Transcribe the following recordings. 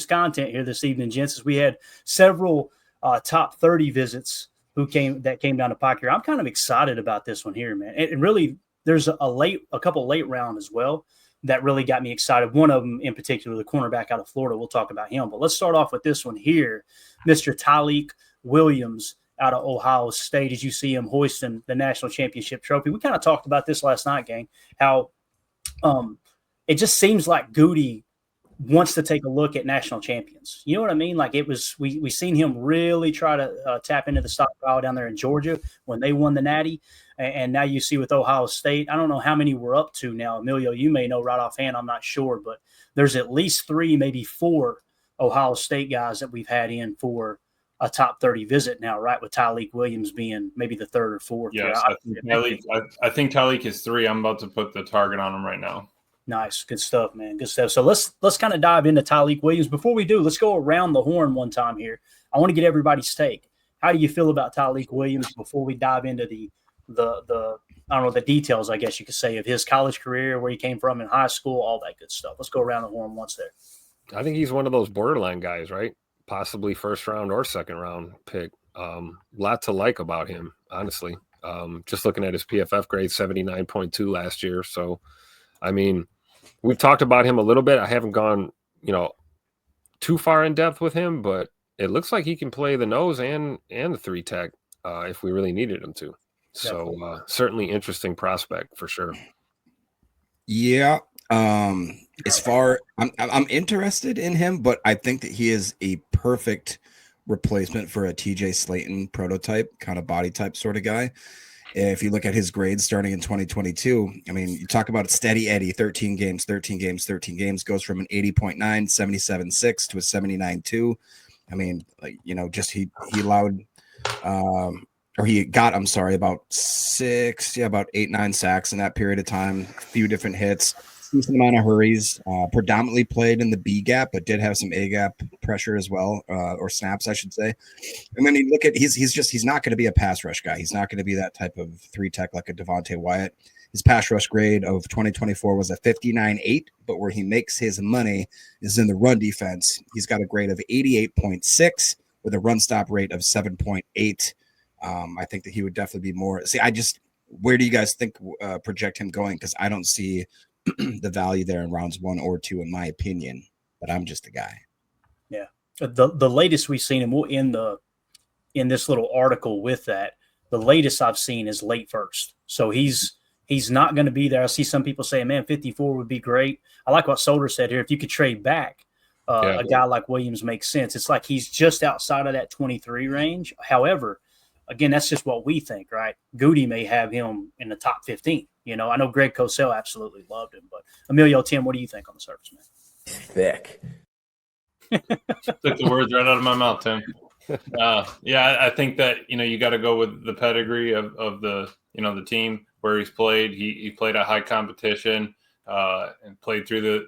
content here this evening, gents, as we had several top 30 visits that came down to Pike here. I'm kind of excited about this one here, man. And really, there's a couple late round as well that really got me excited. One of them in particular, the cornerback out of Florida. We'll talk about him. But let's start off with this one here, Mr. Tyleik Williams out of Ohio State. As you see him hoisting the national championship trophy. We kind of talked about this last night, gang, how it just seems like Goody wants to take a look at national champions. You know what I mean? Like we seen him really try to tap into the stockpile down there in Georgia when they won the Natty. And now you see with Ohio State, I don't know how many we're up to now. Emilio, you may know right offhand. I'm not sure, but there's at least 3, maybe 4 Ohio State guys that we've had in for a top 30 visit now, right? With Tyleik Williams being maybe the 3rd or 4th. Yes, I think Tyleik is 3. I'm about to put the target on him right now. Nice. Good stuff, man. Good stuff. So let's kind of dive into Tyleik Williams. Before we do, let's go around the horn one time here. I want to get everybody's take. How do you feel about Tyleik Williams before we dive into the I don't know, the details, I guess you could say, of his college career, where he came from in high school, all that good stuff. Let's go around the horn once there. I think he's one of those borderline guys, right? Possibly 1st round or 2nd round pick. Lot to like about him, honestly. Just looking at his PFF grade, 79.2 last year. So, I mean, we've talked about him a little bit. I haven't gone, too far in depth with him, but it looks like he can play the nose and the 3 tech if we really needed him to. So certainly interesting prospect for sure. Yeah. As far I'm interested in him, but I think that he is a perfect replacement for a TJ Slayton prototype kind of body type sort of guy. If you look at his grades starting in 2022, I mean, you talk about a steady Eddie, 13 games, goes from an 80.9, 77.6 to a 79.2. I mean, just he allowed he got about 8-9 sacks in that period of time, a few different hits, decent amount of hurries, predominantly played in the B gap, but did have some A gap pressure as well, or snaps, I should say. And then you look at, he's not going to be a pass rush guy. He's not going to be that type of 3 tech like a Devontae Wyatt. His pass rush grade of 2024 was a 59.8, but where he makes his money is in the run defense. He's got a grade of 88.6 with a run stop rate of 7.8. I think that he would definitely be more. Where do you guys think project him going? Because I don't see the value there in rounds 1 or 2, in my opinion. But I'm just a guy. Yeah, the latest we've seen him in this little article with that. The latest I've seen is late 1st, so he's not going to be there. I see some people saying, "Man, 54 would be great." I like what Solder said here. If you could trade back, a guy like Williams makes sense. It's like he's just outside of that 23 range. However, again, that's just what we think, right? Goody may have him in the top 15. I know Greg Cosell absolutely loved him, but Emilio, Tim, what do you think on the surface, man? Thick. Took the words right out of my mouth, Tim. I think that, you got to go with the pedigree of the, the team where he's played. He played at high competition and played through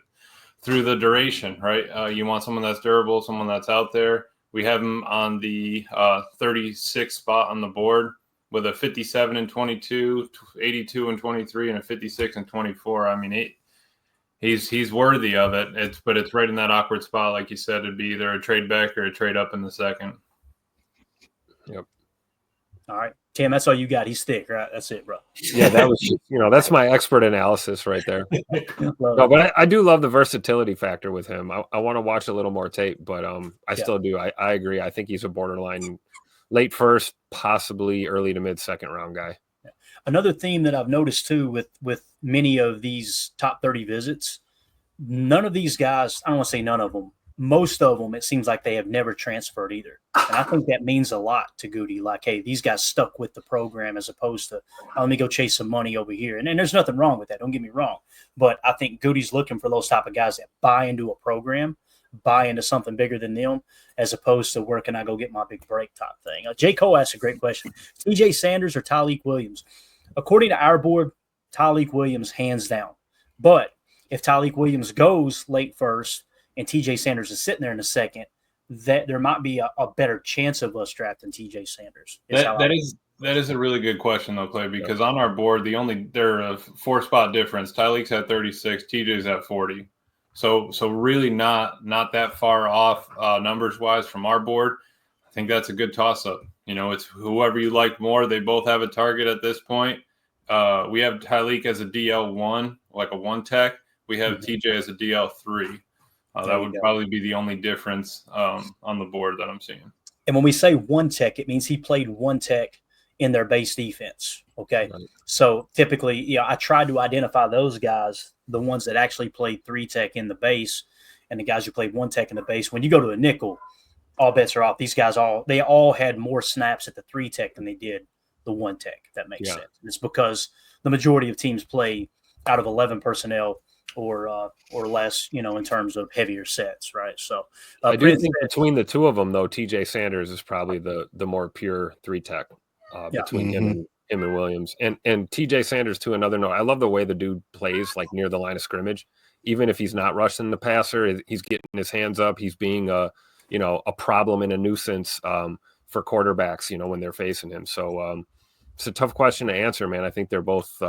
the duration, right? You want someone that's durable, someone that's out there. We have him on the 36th spot on the board with a 57 and 22, 82 and 23, and a 56 and 24. I mean, he's worthy of it. But it's right in that awkward spot, like you said. It'd be either a trade back or a trade up in the 2nd. Yep. All right, Tim, that's all you got. He's thick, right? That's it, bro. Yeah, that was that's my expert analysis right there. No, but I do love the versatility factor with him. I want to watch a little more tape, but I still do. I agree. I think he's a borderline late 1st, possibly early to mid 2nd round guy. Another theme that I've noticed too with many of these top 30 visits, none of these guys, I don't want to say none of them, most of them, it seems like they have never transferred either. And I think that means a lot to Goody. Like, hey, these guys stuck with the program as opposed to, let me go chase some money over here. And there's nothing wrong with that. Don't get me wrong. But I think Goody's looking for those type of guys that buy into a program, buy into something bigger than them, as opposed to where can I go get my big break type thing. J. Cole asked a great question. TJ Sanders or Tyleik Williams? According to our board, Tyleik Williams hands down. But if Tyleik Williams goes late 1st and TJ Sanders is sitting there in the 2nd, that there might be a better chance of us drafting TJ Sanders. That is a really good question though, Clay, because on our board, there are a 4-spot difference. Tyleik's at 36, TJ's at 40. So really not that far off numbers wise from our board. I think that's a good toss up. It's whoever you like more. They both have a target at this point. We have Tyleik as a DL1, like a one tech. We have TJ as a DL3. That would probably be the only difference on the board that I'm seeing. And when we say one tech, it means he played one tech in their base defense. Okay. Right. So typically, I tried to identify those guys, the ones that actually played three tech in the base and the guys who played one tech in the base. When you go to a nickel, all bets are off. These guys they all had more snaps at the three tech than they did the one tech. If that makes sense. It's because the majority of teams play out of 11 personnel or less, in terms of heavier sets, right? So I do think between the two of them, though, TJ Sanders is probably the more pure three tech between him and Williams. And TJ Sanders, to another note, I love the way the dude plays like near the line of scrimmage. Even if he's not rushing the passer, he's getting his hands up. He's being a problem and a nuisance for quarterbacks, when they're facing him. So it's a tough question to answer, man. I think they're both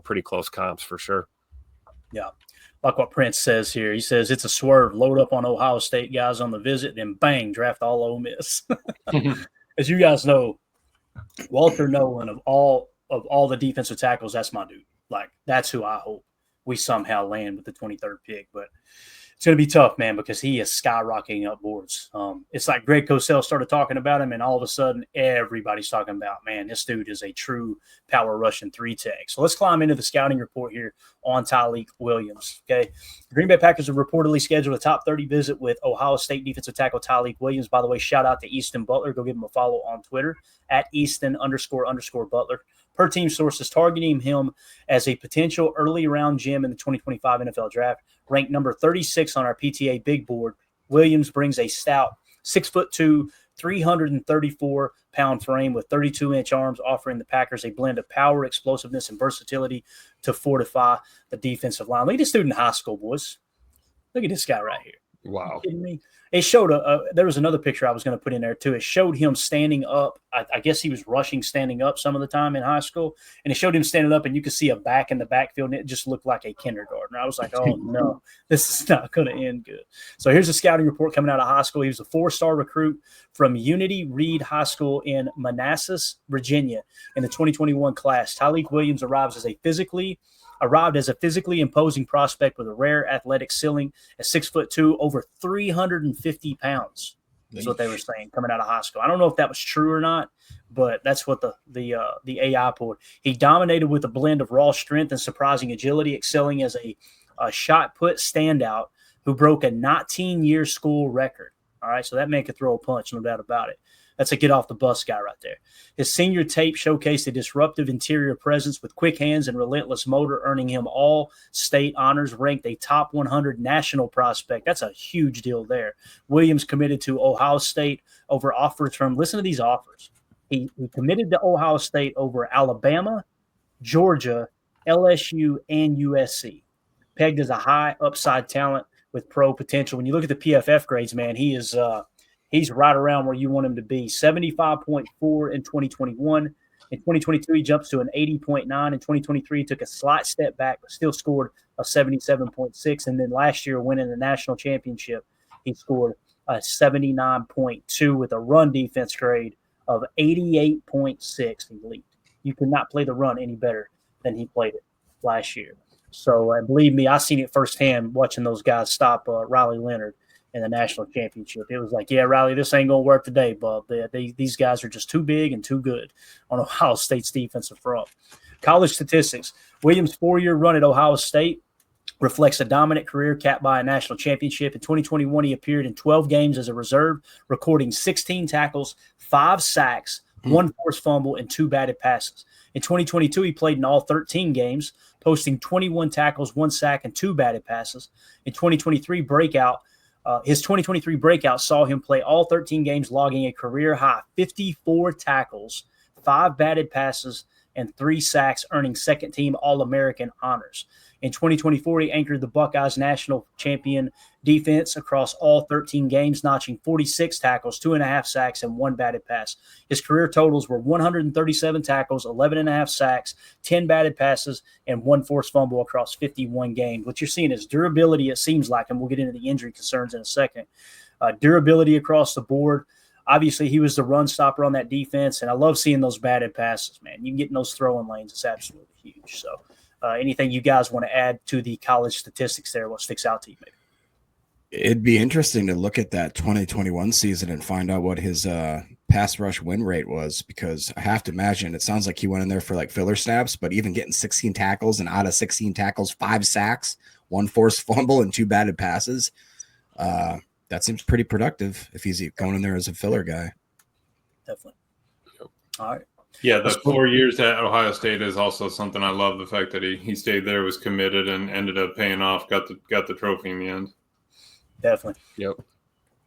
pretty close comps for sure. Yeah. Like what Prince says here. He says it's a swerve. Load up on Ohio State guys on the visit, then bang, draft all Ole Miss. As you guys know, Walter Nolan of all the defensive tackles, that's my dude. Like, that's who I hope we somehow land with the 23rd pick. But it's going to be tough, man, because he is skyrocketing up boards. It's like Greg Cosell started talking about him, and all of a sudden everybody's talking about, man, this dude is a true power rushing three tech. So let's climb into the scouting report here on Tyleik Williams. Okay, the Green Bay Packers have reportedly scheduled a top 30 visit with Ohio State defensive tackle Tyleik Williams. By the way, shout out to Easton Butler. Go give him a follow on Twitter at Easton__Butler. Per team sources targeting him as a potential early round gem in the 2025 NFL Draft. Ranked number 36 on our PTA big board, Williams brings a stout 6'2", 334-pound frame with 32-inch arms, offering the Packers a blend of power, explosiveness, and versatility to fortify the defensive line. Look at this dude in high school, boys. Look at this guy right here. Wow. Are you kidding me? It showed there was another picture I was going to put in there too. It showed him standing up. I guess he was rushing standing up some of the time in high school, and it showed him standing up, and you could see a back in the backfield, and it just looked like a kindergartner. I was like, oh no, this is not going to end good. So here's a scouting report coming out of high school. He was a 4-star recruit from Unity Reed High School in Manassas, Virginia, in the 2021 class. Tyleik Williams arrived as a physically imposing prospect with a rare athletic ceiling at 6'2", over 350 pounds. Is what they were saying coming out of high school. I don't know if that was true or not, but that's what the AI pulled. He dominated with a blend of raw strength and surprising agility, excelling as a shot put standout who broke a 19-year school record. All right, so that man could throw a punch, no doubt about it. That's a get off the bus guy right there. His senior tape showcased a disruptive interior presence with quick hands and relentless motor, earning him all state honors, ranked a top 100 national prospect. That's a huge deal there. Williams committed to Ohio State over offers from, listen to these offers. He committed to Ohio State over Alabama, Georgia, LSU, and USC. Pegged as a high upside talent with pro potential. When you look at the PFF grades, man, he's right around where you want him to be. 75.4 in 2021. In 2022, he jumps to an 80.9. In 2023, he took a slight step back, but still scored a 77.6. And then last year, winning the national championship, he scored a 79.2 with a run defense grade of 88.6 elite. You cannot play the run any better than he played it last year. So believe me, I seen it firsthand watching those guys stop Riley Leonard in the national championship. It was like, yeah, Riley, this ain't going to work today, bub. These guys are just too big and too good on Ohio State's defensive front. College statistics. Williams' 4-year run at Ohio State reflects a dominant career capped by a national championship. In 2021, he appeared in 12 games as a reserve, recording 16 tackles, 5 sacks, 1 forced fumble, and 2 batted passes. In 2022, he played in all 13 games, posting 21 tackles, 1 sack, and 2 batted passes. In 2023 breakout, his 2023 breakout saw him play all 13 games, logging a career-high 54 tackles, 5 batted passes, and 3 sacks, earning second-team All-American honors. In 2024, he anchored the Buckeyes' national champion defense across all 13 games, notching 46 tackles, 2.5 sacks, and 1 batted pass. His career totals were 137 tackles, 11.5 sacks, 10 batted passes, and 1 forced fumble across 51 games. What you're seeing is durability, it seems like, and we'll get into the injury concerns in a second. Durability across the board. Obviously, he was the run stopper on that defense, and I love seeing those batted passes, man. You can get in those throwing lanes. It's absolutely huge. So anything you guys want to add to the college statistics there? What sticks out to you, maybe? It'd be interesting to look at that 2021 season and find out what his pass rush win rate was, because I have to imagine it sounds like he went in there for like filler snaps, but even getting 16 tackles and out of 16 tackles, 5 sacks, 1 forced fumble, and 2 batted passes. That seems pretty productive if he's going in there as a filler guy. Definitely. All right. Yeah, the 4 years at Ohio State is also something I love. The fact that he stayed there, was committed, and ended up paying off. Got the trophy in the end. Definitely. Yep.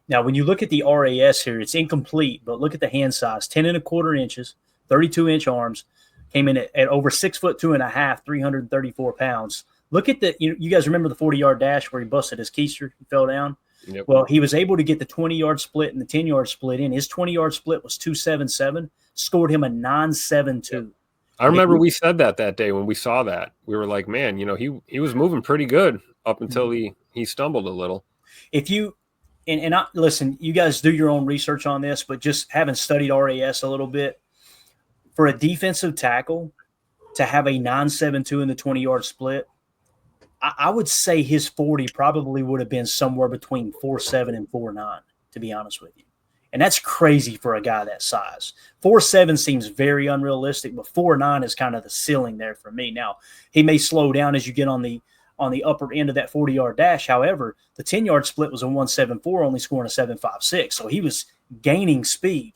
Now, when you look at the RAS here, it's incomplete, but look at the hand size: 10.25 inches, 32-inch arms. Came in at over 6'2.5", 334 pounds. Look at the. You guys remember the 40-yard dash where he busted his keister, he fell down. Yep. Well, he was able to get the 20-yard split and the 10-yard split in. His 20-yard split was 2.77, scored him a 9.72. Yep. I remember we said that day when we saw that. We were like, man, he was moving pretty good up until he stumbled a little. If you and I, listen, you guys do your own research on this, but just having studied RAS a little bit, for a defensive tackle to have a 9.72 in the 20-yard split, I would say his 40 probably would have been somewhere between 4.7 and 4.9, to be honest with you. And that's crazy for a guy that size. 4.7 seems very unrealistic, but 4.9 is kind of the ceiling there for me. Now, he may slow down as you get on the upper end of that 40-yard dash. However, the 10-yard split was a 1.74, only scoring a 7.56. So he was gaining speed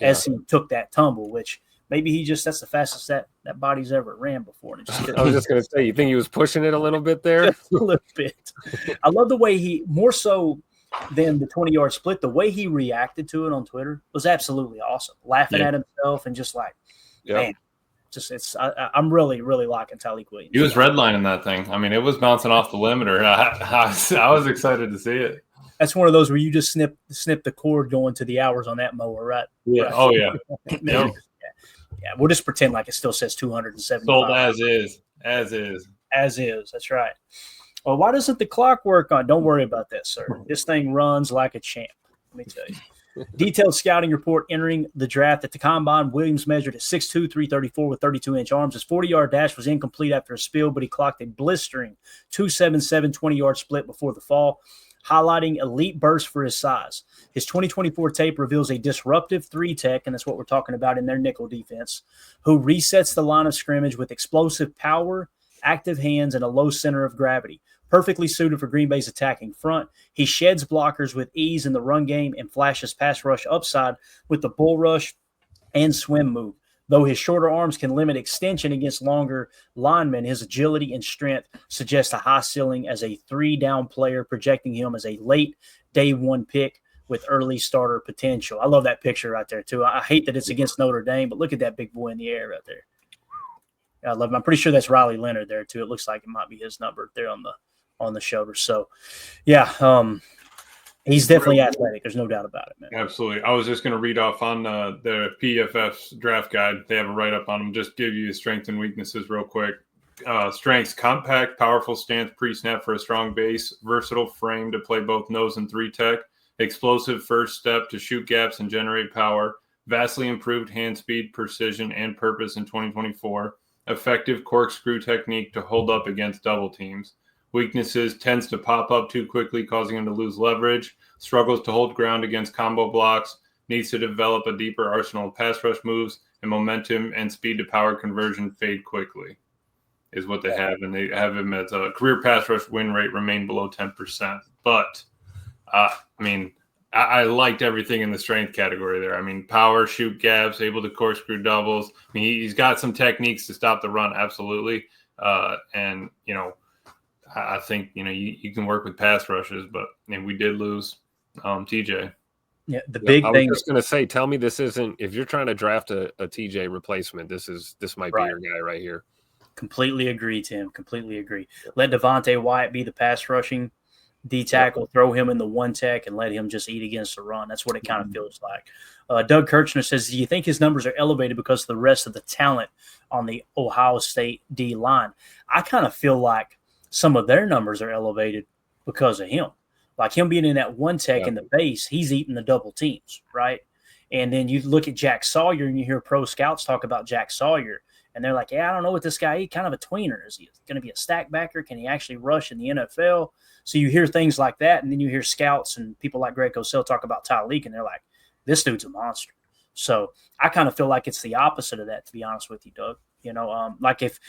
as he took that tumble, which maybe that's the fastest that body's ever ran before. And I was just going to say, you think he was pushing it a little bit there? Just a little bit. I love the way he, more so than the 20-yard split, the way he reacted to it on Twitter was absolutely awesome. Laughing at himself and just like, man, I'm really, really liking Tyleik Williams. He was redlining that thing. I mean, it was bouncing off the limiter. I was excited to see it. That's one of those where you just snip the cord going to the hours on that mower, right? Yeah. Right. Oh, yeah. Yeah. Yeah, we'll just pretend like it still says 275. Sold as is. As is. As is. That's right. Well, why doesn't the clock work on? Don't worry about this, sir. This thing runs like a champ. Let me tell you. Detailed scouting report entering the draft at the combine. Williams measured at 6'2", 334 with 32-inch arms. His 40-yard dash was incomplete after a spill, but he clocked a blistering 2.77 20-yard split before the fall, highlighting elite burst for his size. His 2024 tape reveals a disruptive 3-tech, and that's what we're talking about in their nickel defense, who resets the line of scrimmage with explosive power, active hands, and a low center of gravity. Perfectly suited for Green Bay's attacking front. He sheds blockers with ease in the run game and flashes pass rush upside with the bull rush and swim move. Though his shorter arms can limit extension against longer linemen, his agility and strength suggest a high ceiling as a 3-down player, projecting him as a late day 1 pick with early starter potential. I love that picture right there, too. I hate that it's against Notre Dame, but look at that big boy in the air right there. I love him. I'm pretty sure that's Riley Leonard there, too. It looks like it might be his number there on the shoulder. So, yeah, he's definitely athletic. There's no doubt about it, man. Absolutely. I was just going to read off on the PFF's draft guide. They have a write-up on him. Just give you his strengths and weaknesses real quick. Strengths: compact, powerful stance pre-snap for a strong base, versatile frame to play both nose and 3-tech, explosive first step to shoot gaps and generate power, vastly improved hand speed, precision, and purpose in 2024, effective corkscrew technique to hold up against double teams. Weaknesses: tends to pop up too quickly, causing him to lose leverage, struggles to hold ground against combo blocks, needs to develop a deeper arsenal of pass rush moves, and momentum and speed to power conversion fade quickly, is what they have. And they have him as a career pass rush win rate remain below 10%. But, I liked everything in the strength category there. I mean, power, shoot gaps, able to corkscrew doubles. I mean, he's got some techniques to stop the run, absolutely. And, I think, you can work with pass rushes, but we did lose TJ. Yeah, the big I was thing. just going to say, tell me this isn't, if you're trying to draft a TJ replacement, this might be your guy right here. Completely agree, Tim. Completely agree. Let Devontae Wyatt be the pass rushing D tackle, throw him in the one tech, and let him just eat against the run. That's what it kind of feels like. Doug Kirchner says, do you think his numbers are elevated because of the rest of the talent on the Ohio State D line? I kind of feel like some of their numbers are elevated because of him. Like him being in that one tech in the base, he's eating the double teams, right? And then you look at Jack Sawyer and you hear pro scouts talk about Jack Sawyer, and they're like, yeah, I don't know what this guy is. He's kind of a tweener. Is he going to be a stack backer? Can he actually rush in the NFL? So you hear things like that, and then you hear scouts and people like Greg Cosell talk about Tyleik, and they're like, this dude's a monster. So I kind of feel like it's the opposite of that, to be honest with you, Doug. You know, like if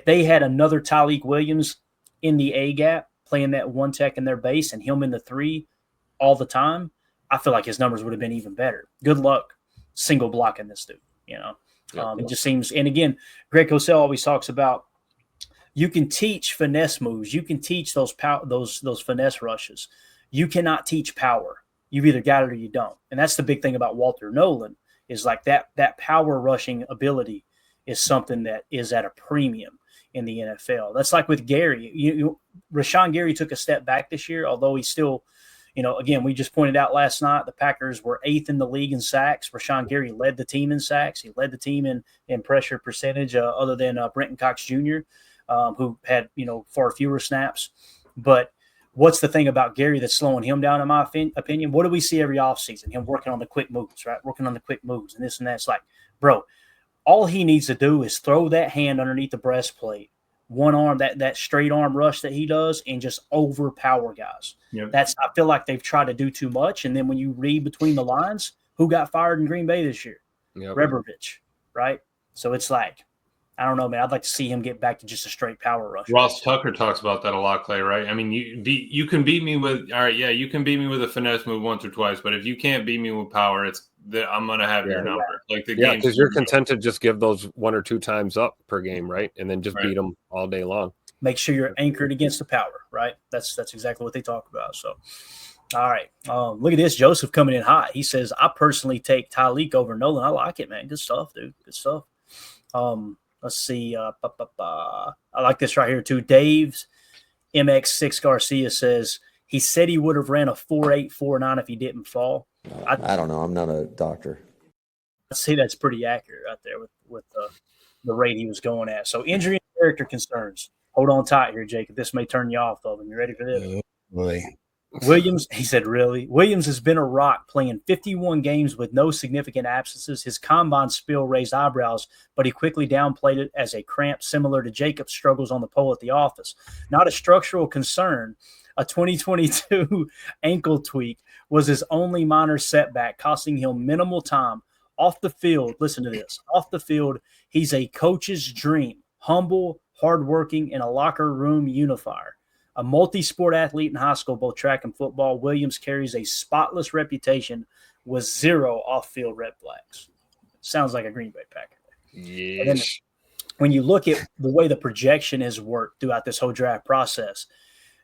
they had another Tyleik Williams in the A gap playing that one tech in their base and him in the 3 all the time, I feel like his numbers would have been even better. Good luck single blocking this dude, you know. It just seems, and again, Greg Cosell always talks about you can teach finesse moves. You can teach those finesse rushes. You cannot teach power. You've either got it or you don't. And that's the big thing about Walter Nolan is like that power rushing ability is something that is at a premium in the NFL. That's like with Gary. Rashawn Gary took a step back this year, although he's still, you know, again, we just pointed out last night, the Packers were 8th in the league in sacks. Rashawn Gary led the team in sacks. He led the team in pressure percentage other than Brenton Cox Jr., who had, you know, far fewer snaps. But what's the thing about Gary that's slowing him down, in my opinion? What do we see every offseason? Him working on the quick moves, right? Working on the quick moves and this and that. It's like, bro, all he needs to do is throw that hand underneath the breastplate, one arm, that straight arm rush that he does, and just overpower guys. Yep. I feel like they've tried to do too much. And then when you read between the lines, who got fired in Green Bay this year? Yep. Rebrovich, right? So it's like, I don't know, man. I'd like to see him get back to just a straight power rush. Ross Tucker talks about that a lot, Clay, right? I mean, you can beat me with you can beat me with a finesse move once or twice, but if you can't beat me with power, I'm gonna have your number. Like the game, because you're content to just give those 1 or 2 times up per game, right? And then just beat them all day long. Make sure you're anchored against the power, right? That's exactly what they talk about. So, all right, look at this. Joseph coming in hot. He says, I personally take Tyleik over Nolan. I like it, man. Good stuff, dude. Good stuff. Let's see. I like this right here, too. Dave's MX6 Garcia says he said he would have ran a 4.849 if he didn't fall. I don't know. I'm not a doctor. I see that's pretty accurate right there with the rate he was going at. So injury and character concerns. Hold on tight here, Jacob. This may turn you off, though. You ready for this? Oh, boy. Williams, he said, really? Williams has been a rock, playing 51 games with no significant absences. His combine spill raised eyebrows, but he quickly downplayed it as a cramp similar to Jacob's struggles on the pole at the office. Not a structural concern. A 2022 ankle tweak was his only minor setback, costing him minimal time. Off the field, listen to this. Off the field, he's a coach's dream. Humble, hardworking, and a locker room unifier. A multi-sport athlete in high school, both track and football, Williams carries a spotless reputation with 0 off-field red flags. Sounds like a Green Bay Packer. Yes. When you look at the way the projection has worked throughout this whole draft process,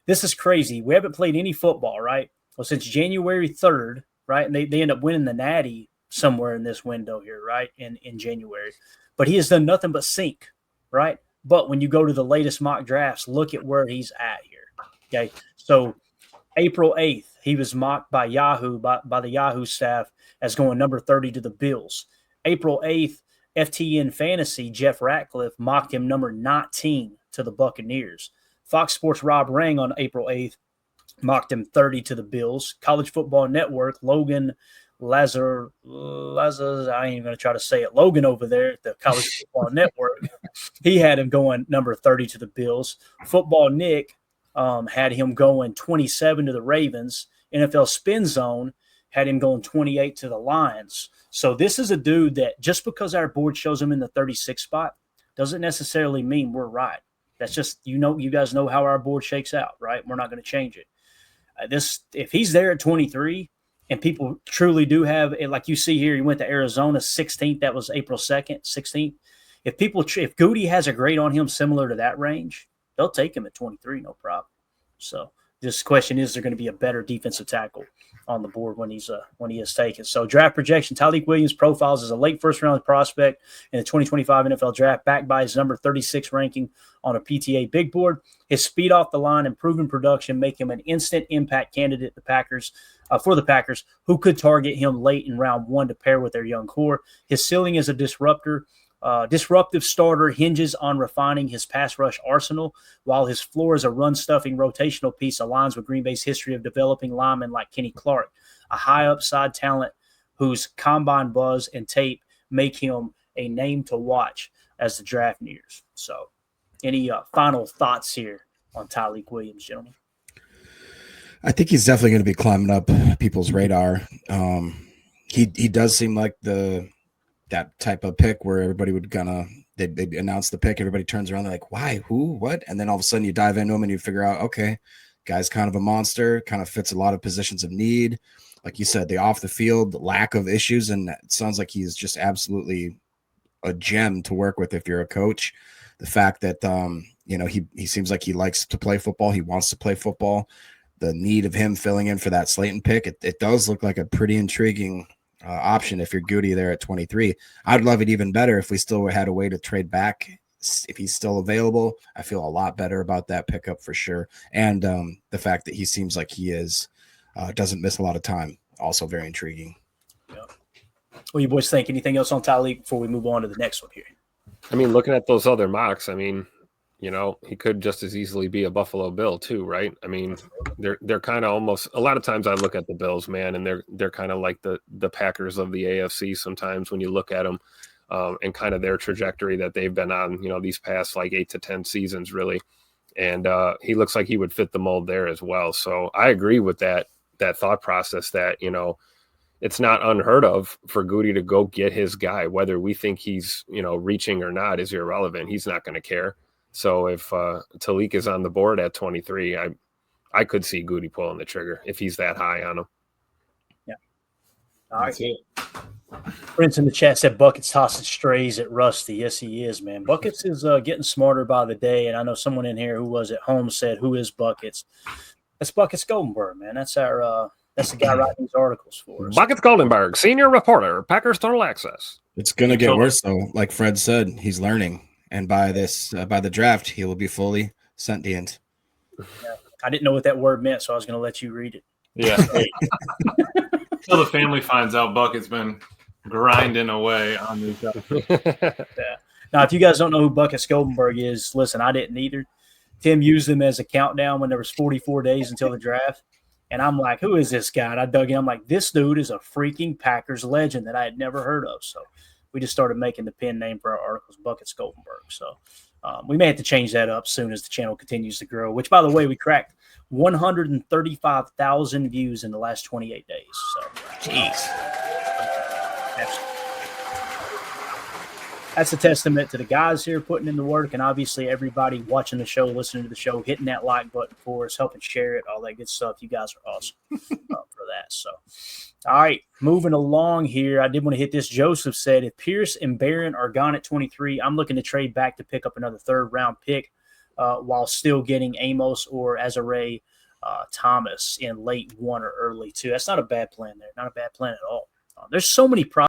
this is crazy. We haven't played any football, right? Well, since January 3rd, right? And they end up winning the Natty somewhere in this window here, right, in January. But he has done nothing but sink, right? But when you go to the latest mock drafts, look at where he's at here. Okay, so April 8th, he was mocked by Yahoo, by the Yahoo staff as going number 30 to the Bills. April 8th, FTN Fantasy, Jeff Ratcliffe mocked him number 19 to the Buccaneers. Fox Sports Rob Rang on April 8th mocked him 30 to the Bills. College Football Network, Logan Lazar, I ain't even going to try to say it. Logan over there at the College Football Network, he had him going number 30 to the Bills. Football Nick had him going 27 to the Ravens. NFL Spin Zone had him going 28 to the Lions. So this is a dude that just because our board shows him in the 36th spot doesn't necessarily mean we're right. That's just, you guys know how our board shakes out, right? We're not going to change it. If he's there at 23 and people truly do have it, like you see here, he went to Arizona 16th. That was April 2nd, 16th. If Goody has a grade on him similar to that range, they'll take him at 23, no problem. So This question is there going to be a better defensive tackle on the board when he is taken. So draft projection, Tyleik Williams profiles as a late first-round prospect in the 2025 NFL Draft, backed by his number 36 ranking on a PTA big board. His speed off the line and proven production make him an instant impact candidate for the Packers, who could target him late in round 1 to pair with their young core. His ceiling as a disruptive starter hinges on refining his pass rush arsenal, while his floor as a run-stuffing rotational piece aligns with Green Bay's history of developing linemen like Kenny Clark, a high-upside talent whose combine buzz and tape make him a name to watch as the draft nears. So, any final thoughts here on Tyleik Williams, gentlemen? I think he's definitely going to be climbing up people's radar. He does seem like that type of pick where everybody would they'd announce the pick, everybody turns around, they're like, why, who, what? And then all of a sudden you dive into him and you figure out, okay, guy's kind of a monster, kind of fits a lot of positions of need. Like you said, the off the field lack of issues, and it sounds like he's just absolutely a gem to work with if you're a coach. The fact that he seems like he likes to play football, he wants to play football. The need of him filling in for that Slayton pick, it does look like a pretty intriguing option if you're Goody there at 23. I'd love it even better if we still had a way to trade back if he's still available. I feel a lot better about that pickup for sure. And the fact that he seems like he doesn't miss a lot of time, also very intriguing. Yeah. What do you boys think? Anything else on Tyleik before we move on to the next one here? I mean, looking at those other mocks, I mean, he could just as easily be a Buffalo Bill too, right? I mean, they're kind of almost, a lot of times I look at the Bills, man, and they're kind of like the Packers of the AFC sometimes when you look at them and kind of their trajectory that they've been on, these past like 8 to 10 seasons really. And he looks like he would fit the mold there as well. So I agree with that thought process that, it's not unheard of for Goody to go get his guy, whether we think he's, reaching or not is irrelevant. He's not going to care. So if Tyleik is on the board at 23, I could see Goody pulling the trigger if he's that high on him. Yeah. All right. Prince in the chat said Buckets tossing strays at Rusty. Yes, he is, man. Buckets is getting smarter by the day. And I know someone in here who was at home said, who is Buckets? That's Buckets Goldenberg, man. That's the guy writing these articles for us. Buckets Goldenberg, senior reporter, Packers Total Access. It's going to get worse, though. Like Fred said, he's learning. And by the draft, he will be fully sentient. Yeah. I didn't know what that word meant, so I was going to let you read it. Yeah. Until the family finds out Bucket's been grinding away on these guys. Yeah. Now, if you guys don't know who Buckets Goldenberg is, listen, I didn't either. Tim used him as a countdown when there was 44 days until the draft. And I'm like, who is this guy? And I dug in. I'm like, this dude is a freaking Packers legend that I had never heard of. So we just started making the pen name for our articles, Buckets Goldenberg. So we may have to change that up soon as the channel continues to grow, which, by the way, we cracked 135,000 views in the last 28 days. So, jeez. That's a testament to the guys here putting in the work, and obviously everybody watching the show, listening to the show, hitting that like button for us, helping share it, all that good stuff. You guys are awesome for that. So, all right, moving along here. I did want to hit this. Joseph said, if Pierce and Barron are gone at 23, I'm looking to trade back to pick up another third-round pick while still getting Amos or Azare Thomas in late 1 or early 2. That's not a bad plan there. Not a bad plan at all. There's so many problems.